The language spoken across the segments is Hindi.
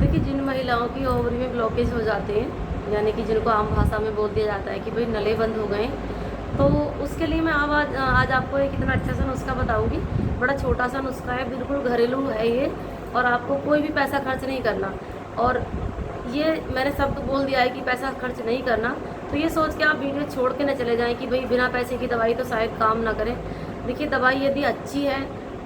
देखिए, जिन महिलाओं की ओवरी में ब्लॉकेज हो जाते हैं, यानी कि जिनको आम भाषा में बोल दिया जाता है कि भाई नले बंद हो गए, तो उसके लिए मैं आज आपको एक इतना अच्छा सा नुस्खा बताऊंगी। बड़ा छोटा सा नुस्खा है, बिल्कुल घरेलू है ये, और आपको कोई भी पैसा खर्च नहीं करना। और ये मैंने शब्द बोल दिया है कि पैसा खर्च नहीं करना, तो ये सोच के आप वीडियो छोड़ के न चले जाएं कि भाई बिना पैसे की दवाई तो शायद काम ना करें। देखिए, दवाई यदि अच्छी है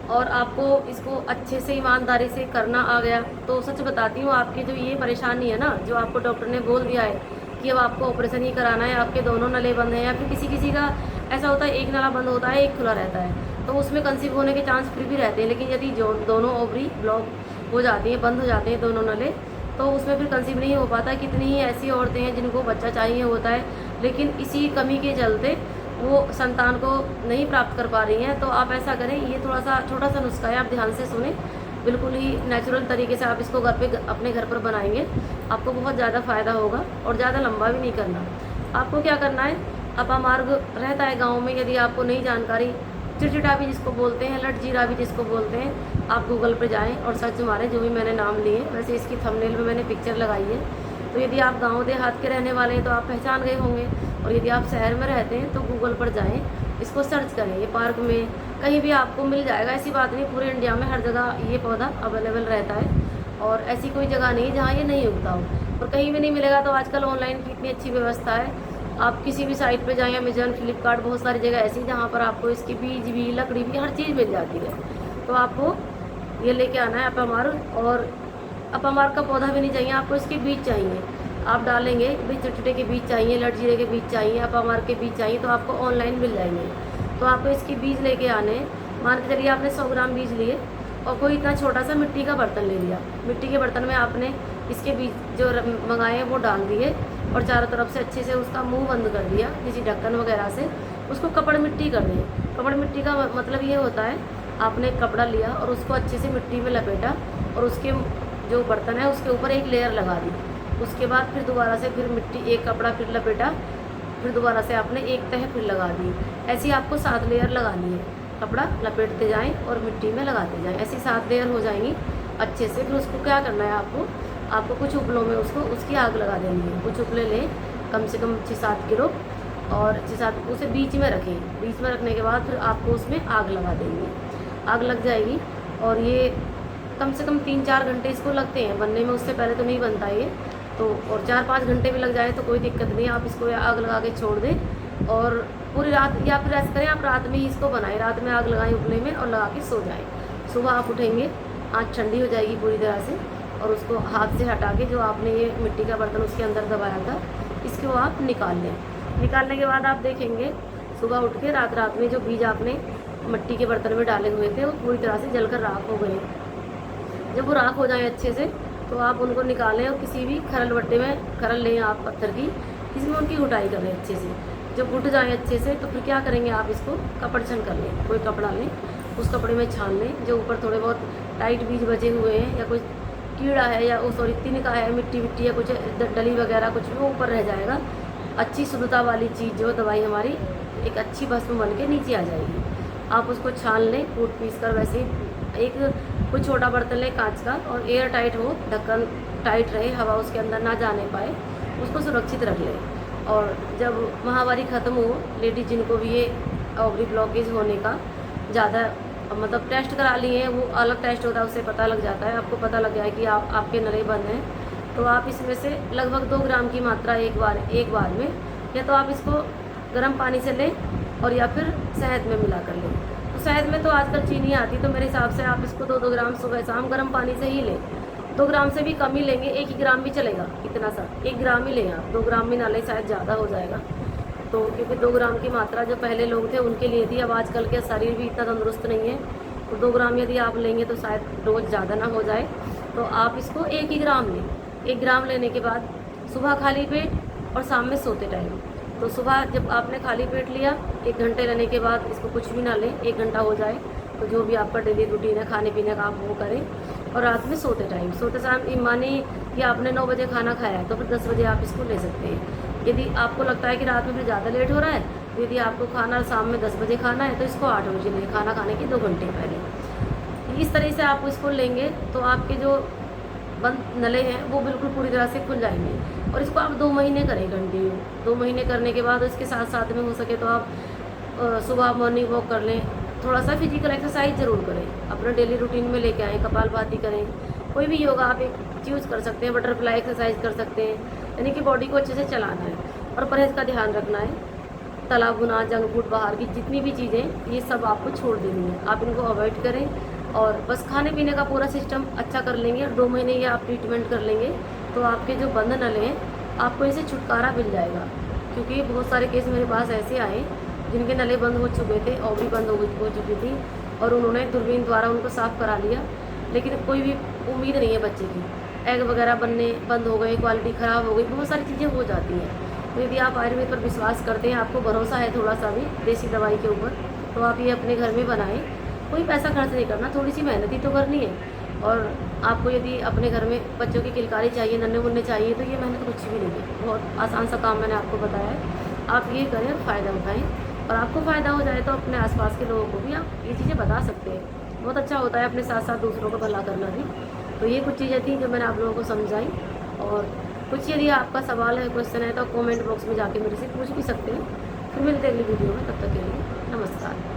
और आपको इसको अच्छे से ईमानदारी से करना आ गया, तो सच बताती हूँ, आपकी जो ये परेशानी है ना, जो आपको डॉक्टर ने बोल दिया है कि अब आपको ऑपरेशन ही कराना है, आपके दोनों नले बंद हैं, या फिर किसी किसी का ऐसा होता है एक नला बंद होता है एक खुला रहता है, तो उसमें कंसीव होने के चांस फिर भी रहते हैं। लेकिन यदि जो दोनों ओवरी ब्लॉक हो जाती हैं, बंद हो जाते हैं दोनों नले, तो उसमें फिर कंसीव नहीं हो पाता। कितनी ही ऐसी औरतें हैं जिनको बच्चा चाहिए होता है, लेकिन इसी कमी के चलते वो संतान को नहीं प्राप्त कर पा रही हैं। तो आप ऐसा करें, ये थोड़ा सा छोटा सा नुस्खा है, आप ध्यान से सुने। बिल्कुल ही नेचुरल तरीके से आप इसको घर पे अपने घर पर बनाएंगे, आपको बहुत ज़्यादा फ़ायदा होगा, और ज़्यादा लंबा भी नहीं करना। आपको क्या करना है, अपामार्ग रहता है गाँव में, यदि आपको नई जानकारी, चिड़चिड़ा भी जिसको बोलते हैं, लट जीरा भी जिसको बोलते हैं, आप गूगल पे जाएं और सर्च मारें जो भी मैंने नाम लिए। वैसे इसकी थंबनेल में मैंने पिक्चर लगाई है, तो यदि आप गांव देहात के रहने वाले हैं तो आप पहचान गए होंगे, और यदि आप शहर में रहते हैं तो गूगल पर जाएं, इसको सर्च करें। ये पार्क में कहीं भी आपको मिल जाएगा, ऐसी बात नहीं, पूरे इंडिया में हर जगह ये पौधा अवेलेबल रहता है, और ऐसी कोई जगह नहीं जहाँ ये नहीं उगता हो। और कहीं भी नहीं मिलेगा तो आजकल ऑनलाइन की इतनी अच्छी व्यवस्था है, आप किसी भी साइट पे जाएं, अमेजन, फ्लिपकार्ट, बहुत सारी जगह ऐसी जहाँ पर आपको इसकी बीज भी, लकड़ी भी, हर चीज़ मिल जाती है। तो आपको ये लेके आना है अपामार्ग, और अपामार्ग का पौधा भी नहीं चाहिए आपको, इसके बीज चाहिए। आप डालेंगे बीज, चिटचिटे के बीज चाहिए, लट जीरे के बीज चाहिए, अपामार्ग के बीज चाहिए, तो आपको ऑनलाइन मिल जाएंगे। तो आपको इसके बीज लेके आने, मान के चलिए आपने 100 ग्राम बीज लिए, और कोई इतना छोटा सा मिट्टी का बर्तन ले लिया, मिट्टी के बर्तन में आपने इसके बीज जो मंगाए हैं वो डाल दिए, और चारों तरफ से अच्छे से उसका मुंह बंद कर दिया किसी ढक्कन वगैरह से। उसको कपड़ मिट्टी कर दें। कपड़ मिट्टी का मतलब ये होता है, आपने एक कपड़ा लिया और उसको अच्छे से मिट्टी में लपेटा, और उसके जो बर्तन है उसके ऊपर एक लेयर लगा दी। उसके बाद फिर दोबारा से फिर मिट्टी, एक कपड़ा फिर लपेटा, फिर दोबारा से आपने एक तह फिर लगा दी। ऐसी आपको 7 लेयर लगानी है, कपड़ा लपेटते जाएं और मिट्टी में लगाते जाएं, ऐसी 7 लेयर हो जाएंगी अच्छे से। फिर उसको क्या करना है, आपको कुछ उपलों में उसकी आग लगा देनी है। कुछ उपले लें, कम से कम 6-7 किलो, और 6-7 उसे बीच में रखें। बीच में रखने के बाद फिर आपको उसमें आग लगा देंगे, आग लग जाएगी। और ये कम से कम 3-4 घंटे इसको लगते हैं बनने में, उससे पहले तो नहीं बनता ये तो। और 4-5 घंटे भी लग जाए तो कोई दिक्कत नहीं, आप इसको आग लगा के छोड़ दें, और पूरी रात, या फिर ऐसा करें आप रात में ही इसको बनाएं, रात में आग लगाएं उपले में और लगा के सो जाएं। सुबह आप उठेंगे, आँच ठंडी हो जाएगी पूरी तरह से, और उसको हाथ से हटा के जो आपने ये मिट्टी का बर्तन उसके अंदर दबाया था, इसको आप निकाल लें। निकालने के बाद आप देखेंगे सुबह उठ के रात में जो बीज आपने मिट्टी के बर्तन में डाले हुए थे वो पूरी तरह से जलकर राख हो गए। जब वो राख हो जाए अच्छे से, तो आप उनको निकालें और किसी भी खरल बट्टे में खरल लें आप, पत्थर की, इसमें उनकी घुटाई कर लें अच्छे से। जब घुट जाए अच्छे से तो फिर क्या करेंगे, आप इसको कपड़छन कर लें, कोई कपड़ा लें, उस कपड़े में छान लें। जो ऊपर थोड़े बहुत टाइट बीज बचे हुए हैं, या कुछ कीड़ा है, या सॉरी तिनका है, मिट्टी या कुछ डली वगैरह कुछ भी, वो ऊपर रह जाएगा। अच्छी शुद्धता वाली चीज़ जो दवाई हमारी एक अच्छी भस्म बन के नीचे आ जाएगी। आप उसको छान लें, कूट पीस कर। वैसे ही एक कोई छोटा बर्तन लें कांच का, और एयर टाइट हो, ढक्कन टाइट रहे, हवा उसके अंदर ना जाने पाए, उसको सुरक्षित रख लें। और जब महामारी ख़त्म हो, लेडीज जिनको भी ये ओवरी ब्लॉकेज होने का ज़्यादा मतलब टेस्ट करा लिए हैं, वो अलग टेस्ट होता है, उससे पता लग जाता है, आपको पता लग गया है कि आपके नले बंद हैं, तो आप इसमें से लगभग 2 ग्राम की मात्रा एक बार में, या तो आप इसको गर्म पानी से लें, और या फिर शहद में मिला कर लें। तो शहद में तो आजकल चीनी आती, तो मेरे हिसाब से आप इसको 2-2 ग्राम सुबह शाम गर्म पानी से ही लें। 2 ग्राम से भी कम ही लेंगे, 1 ही ग्राम भी चलेगा, इतना सा 1 ग्राम ही लें आप, 2 ग्राम भी ना लें, शायद ज़्यादा हो जाएगा। तो क्योंकि 2 ग्राम की मात्रा जो पहले लोग थे उनके लिए थी, अब आजकल के शरीर भी इतना तंदुरुस्त नहीं है, तो 2 ग्राम यदि आप लेंगे तो शायद डोज ज़्यादा ना हो जाए। तो आप इसको 1 ही ग्राम लें। 1 ग्राम लेने के बाद सुबह खाली पेट और शाम में सोते टाइम। तो सुबह जब आपने खाली पेट लिया, 1 घंटे लेने के बाद इसको कुछ भी ना लें, 1 घंटा हो जाए तो जो भी आपका डेली रूटीन है खाने पीने का आप वो करें। और रात में सोते टाइम माने कि आपने 9 बजे खाना खाया है तो फिर 10 बजे आप इसको ले सकते हैं। यदि आपको लगता है कि रात में फिर ज़्यादा लेट हो रहा है, तो यदि आपको खाना शाम में 10 बजे खाना है तो इसको 8 बजे लें, खाना खाने के 2 घंटे पहले। इस तरह से आप इसको लेंगे तो आपके जो बंद नले हैं वो बिल्कुल पूरी तरह से खुल जाएंगे। और इसको आप 2 महीने करें कंटिन्यू। 2 महीने करने के बाद इसके साथ साथ में हो सके तो आप सुबह मॉर्निंग वॉक कर लें, थोड़ा सा फिजिकल एक्सरसाइज ज़रूर करें, अपने डेली रूटीन में लेके आएँ। कपालभाति करें, कोई भी योगा आप एक चूज़ कर सकते हैं, बटरफ्लाई एक्सरसाइज कर सकते हैं, यानी कि बॉडी को अच्छे से चलाना है। और परहेज़ का ध्यान रखना है, तला भुना, जंक फूड, बाहर की जितनी भी चीज़ें ये सब आपको छोड़ देनी है, आप इनको अवॉइड करें। और बस खाने पीने का पूरा सिस्टम अच्छा कर लेंगे, 2 महीने ये आप ट्रीटमेंट कर लेंगे तो आपके जो बंद नले हैं आपको इनसे छुटकारा मिल जाएगा। क्योंकि बहुत सारे केस मेरे पास ऐसे आए जिनके नले बंद हो चुके थे, ओवरी बंद हो चुकी थी और उन्होंने दूरबीन द्वारा उनको साफ़ करा लिया, लेकिन कोई भी उम्मीद नहीं है बच्चे की। एग वगैरह बनने बंद हो गए, क्वालिटी ख़राब हो गई, बहुत सारी चीज़ें हो जाती हैं। तो यदि आप आयुर्वेद पर विश्वास करते हैं, आपको भरोसा है थोड़ा सा भी देसी दवाई के ऊपर, तो आप ये अपने घर में बनाएं। कोई पैसा खर्च नहीं करना, थोड़ी सी मेहनत ही तो करनी है। और आपको यदि अपने घर में बच्चों की किलकारी चाहिए, नन्हे मुन्ने चाहिए, तो ये मेहनत कुछ भी नहीं है, बहुत आसान सा काम मैंने आपको बताया है। आप ये करें और फ़ायदा उठाएँ, और आपको फ़ायदा हो जाए तो अपने आसपास के लोगों को भी आप ये चीज़ें बता सकते हैं। बहुत अच्छा होता है अपने साथ साथ दूसरों को भला करना भी। तो ये कुछ चीज़ें थी जो मैंने आप लोगों को समझाई। और कुछ यदि आपका सवाल है, क्वेश्चन है, तो कमेंट बॉक्स में जाके मेरे से पूछ भी सकते हैं। फिर मिलते हैं अगली वीडियो में, तब तक के लिए नमस्कार।